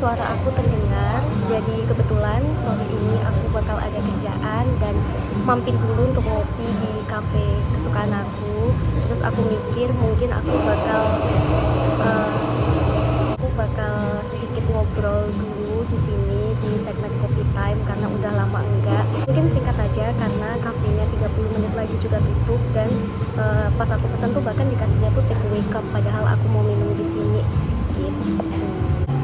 suara aku terdengar. Jadi kebetulan sore ini aku bakal ada kerjaan dan mampir dulu untuk ngopi di kafe kesukaan aku. Terus aku mikir mungkin eh, aku bakal sedikit ngobrol dulu di sini di segmen Coffee Time karena udah lama enggak. Mungkin singkat aja karena kafenya 30 menit lagi juga tutup dan pas aku pesan tuh bahkan dikasihnya tuh take away cup padahal aku mau minum di sini gitu.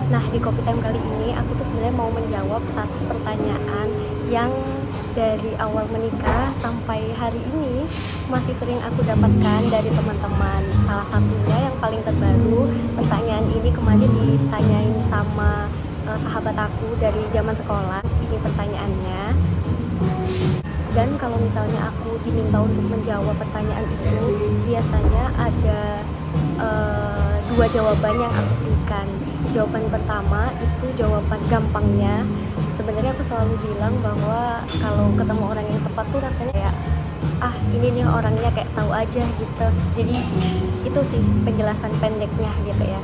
Nah, di Coffee Time kali ini aku tuh sebenarnya mau menjawab satu pertanyaan yang dari awal menikah sampai hari ini masih sering aku dapatkan dari teman-teman. Salah satunya yang paling terbaru, pertanyaan ini kemarin ditanyain sama sahabat aku dari zaman sekolah. Ini pertanyaannya. Dan kalau misalnya aku diminta untuk menjawab pertanyaan itu, biasanya ada dua jawaban yang aku berikan. Jawaban pertama itu jawaban gampangnya. Sebenarnya aku selalu bilang bahwa kalau ketemu orang yang tepat tuh rasanya kayak ini nih orangnya kayak tahu aja gitu. Jadi itu sih penjelasan pendeknya gitu ya.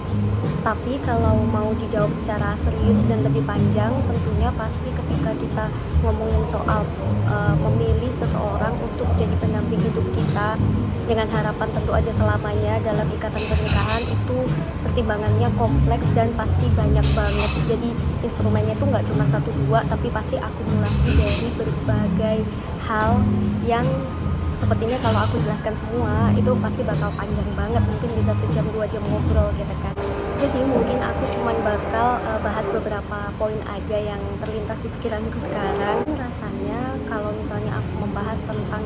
Tapi kalau mau dijawab secara serius dan lebih panjang, tentunya pasti ketika kita ngomongin soal memilih seseorang untuk jadi pendamping hidup kita dengan harapan tentu aja selamanya dalam ikatan pernikahan, itu pertimbangannya kompleks dan pasti banyak banget. Jadi instrumennya tuh nggak cuma satu dua, tapi pasti akumulasi dari berbagai hal yang sepertinya kalau aku jelaskan semua itu pasti bakal panjang banget, mungkin bisa sejam 2 jam ngobrol gitu kan. Jadi mungkin aku cuman bakal bahas beberapa poin aja yang terlintas di pikiranku sekarang. Rasanya kalau misalnya aku membahas tentang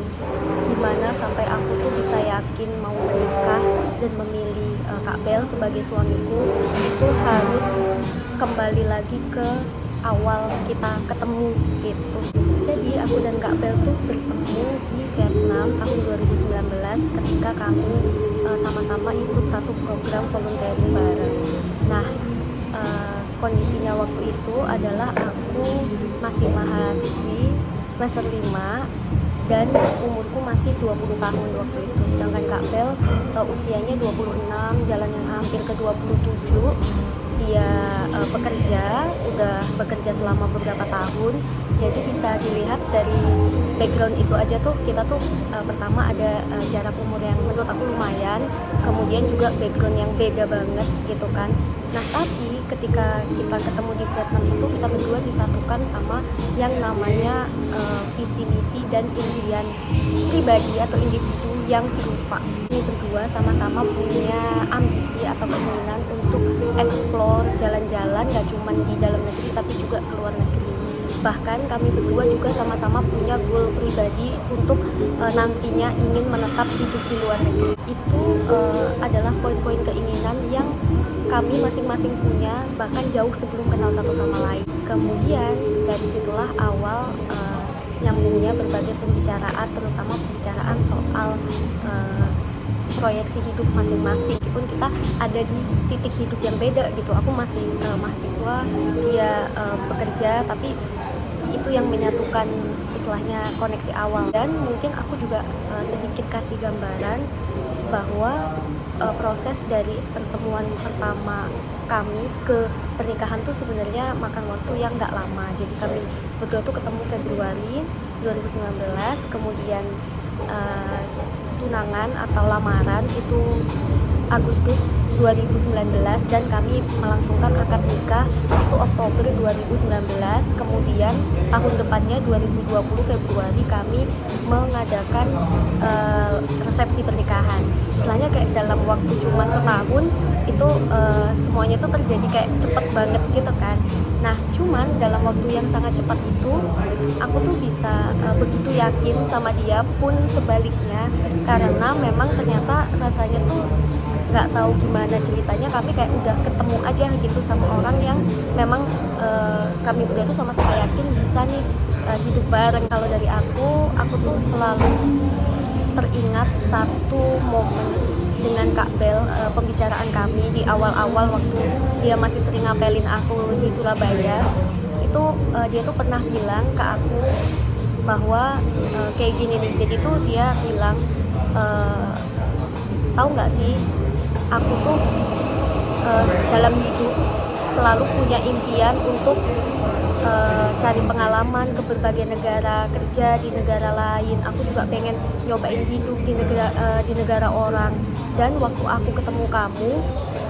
gimana sampai aku tuh bisa yakin mau menikah dan memilih Kak Bel sebagai suamiku, itu harus kembali lagi ke awal kita ketemu gitu. Jadi aku dan Kak Bel tuh bertemu di Vietnam tahun 2019 ketika kami sama-sama ikut satu program volunteering bareng. Nah, kondisinya waktu itu adalah aku masih mahasiswi semester 5 dan umurku masih 20 tahun waktu itu. Sedangkan Kak Bel usianya 26, jalan yang hampir ke 27. Dia udah bekerja selama beberapa tahun. Jadi bisa dilihat dari background itu aja tuh kita tuh pertama ada jarak umur yang menurut aku lumayan, kemudian juga background yang beda banget gitu kan. Nah, tapi ketika kita ketemu di Vietnam itu kita berdua disatukan sama yang namanya visi misi dan impian pribadi atau individu yang serupa. Ini berdua sama-sama punya ambisi atau keinginan untuk explore jalan-jalan gak cuma di dalam negeri tapi juga ke luar negeri. Bahkan kami berdua juga sama-sama punya goal pribadi untuk nantinya ingin menetap hidup di luar negeri. Itu adalah poin-poin keinginan yang kami masing-masing punya bahkan jauh sebelum kenal satu sama lain. Kemudian dari situlah awal nyambungnya berbagai pembicaraan, terutama pembicaraan soal proyeksi hidup masing-masing. Meskipun kita ada di titik hidup yang beda gitu, aku masih mahasiswa, dia bekerja, tapi itu yang menyatukan istilahnya koneksi awal. Dan mungkin aku juga sedikit kasih gambaran bahwa proses dari pertemuan pertama kami ke pernikahan tuh sebenarnya makan waktu yang nggak lama. Jadi kami berdua tuh ketemu Februari 2019, kemudian tunangan atau lamaran itu Agustus 2019 dan kami melangsungkan akad nikah itu Oktober 2019. Kemudian tahun depannya 2020 Februari kami mengadakan resepsi pernikahan. Istilahnya kayak dalam waktu cuma setahun itu semuanya tuh terjadi kayak cepet banget gitu kan. Nah, cuman dalam waktu yang sangat cepat itu aku tuh bisa begitu yakin sama dia, pun sebaliknya, karena memang ternyata rasanya tuh nggak tahu gimana ceritanya, kami kayak udah ketemu aja gitu sama orang yang memang kami berdua tuh sama-sama yakin bisa nih hidup bareng. Kalau dari aku tuh selalu teringat satu momen dengan Kak Bel, pembicaraan kami di awal-awal waktu dia masih sering ngapelin aku di Surabaya. Itu dia tuh pernah bilang ke aku bahwa kayak gini nih. Jadi tuh dia bilang, tahu nggak sih, aku tuh dalam hidup selalu punya impian untuk cari pengalaman ke berbagai negara, kerja di negara lain. Aku juga pengen nyobain hidup di negara orang. Dan waktu aku ketemu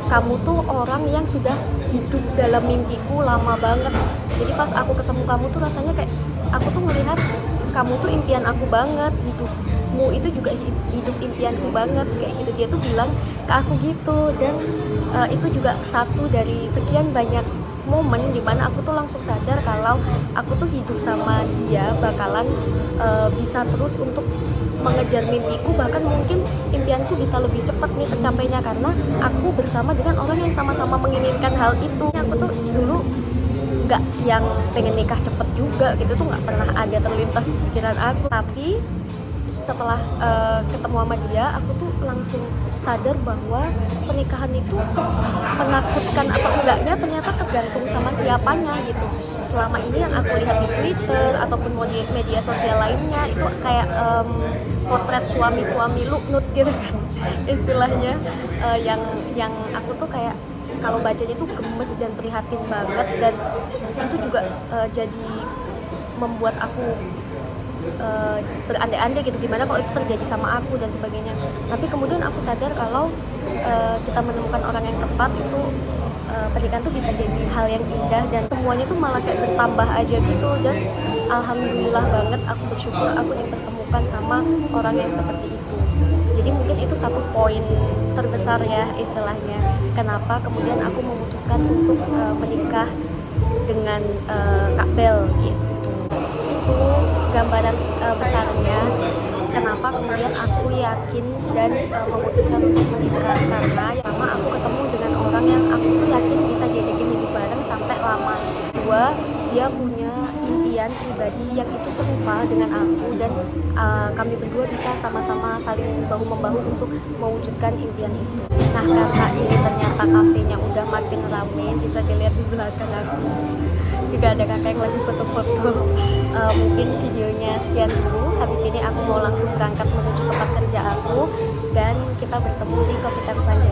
kamu tuh orang yang sudah hidup dalam mimpiku lama banget. Jadi pas aku ketemu kamu tuh rasanya kayak aku tuh melihat kamu tuh impian aku banget, hidupmu itu juga hidup impianku banget kayak gitu. Dia tuh bilang ke aku gitu. Dan itu juga satu dari sekian banyak momen dimana aku tuh langsung sadar kalau aku tuh hidup sama dia bakalan bisa terus untuk mengejar mimpiku, bahkan mungkin impianku bisa lebih cepat nih tercapainya karena aku bersama dengan orang yang sama-sama menginginkan hal itu. Aku tuh dulu nggak yang pengen nikah cepet juga gitu, tuh nggak pernah ada terlintas di pikiran aku. Tapi setelah ketemu sama dia, aku tuh langsung sadar bahwa pernikahan itu menakutkan atau enggaknya ternyata tergantung sama siapanya gitu. Selama ini yang aku lihat di Twitter ataupun media sosial lainnya itu kayak potret suami-suami nut gitu kan istilahnya, yang aku tuh kayak kalau bacanya tuh gemes dan prihatin banget. Dan itu juga jadi membuat aku berandai-andai gitu, gimana kalau itu terjadi sama aku dan sebagainya. Tapi kemudian aku sadar kalau kita menemukan orang yang tepat itu, pernikahan tuh bisa jadi hal yang indah dan semuanya tuh malah kayak bertambah aja gitu. Dan alhamdulillah banget aku bersyukur aku dipertemukan sama orang yang seperti itu. Jadi mungkin itu satu poin terbesar ya istilahnya, kenapa kemudian aku memutuskan untuk menikah dengan Kak Bel gitu. Itu gambaran besarnya kenapa kemudian aku yakin dan memutuskan untuk menikah, karena yang pertama aku ketemu dengan orang yang aku tuh yakin bisa diajakin hidup bareng sampai lama. Kedua, dia punya impian pribadi yang itu serupa dengan aku, dan kami berdua bisa sama-sama saling bahu-membahu untuk mewujudkan impian itu. Nah, karena ini ternyata kafenya udah makin ramai, bisa dilihat di belakang aku juga ada kakak yang lagi foto-foto. Mungkin videonya sekian dulu. Habis ini aku mau langsung berangkat menuju tempat kerja aku, dan kita bertemu di Coffee Time selanjutnya.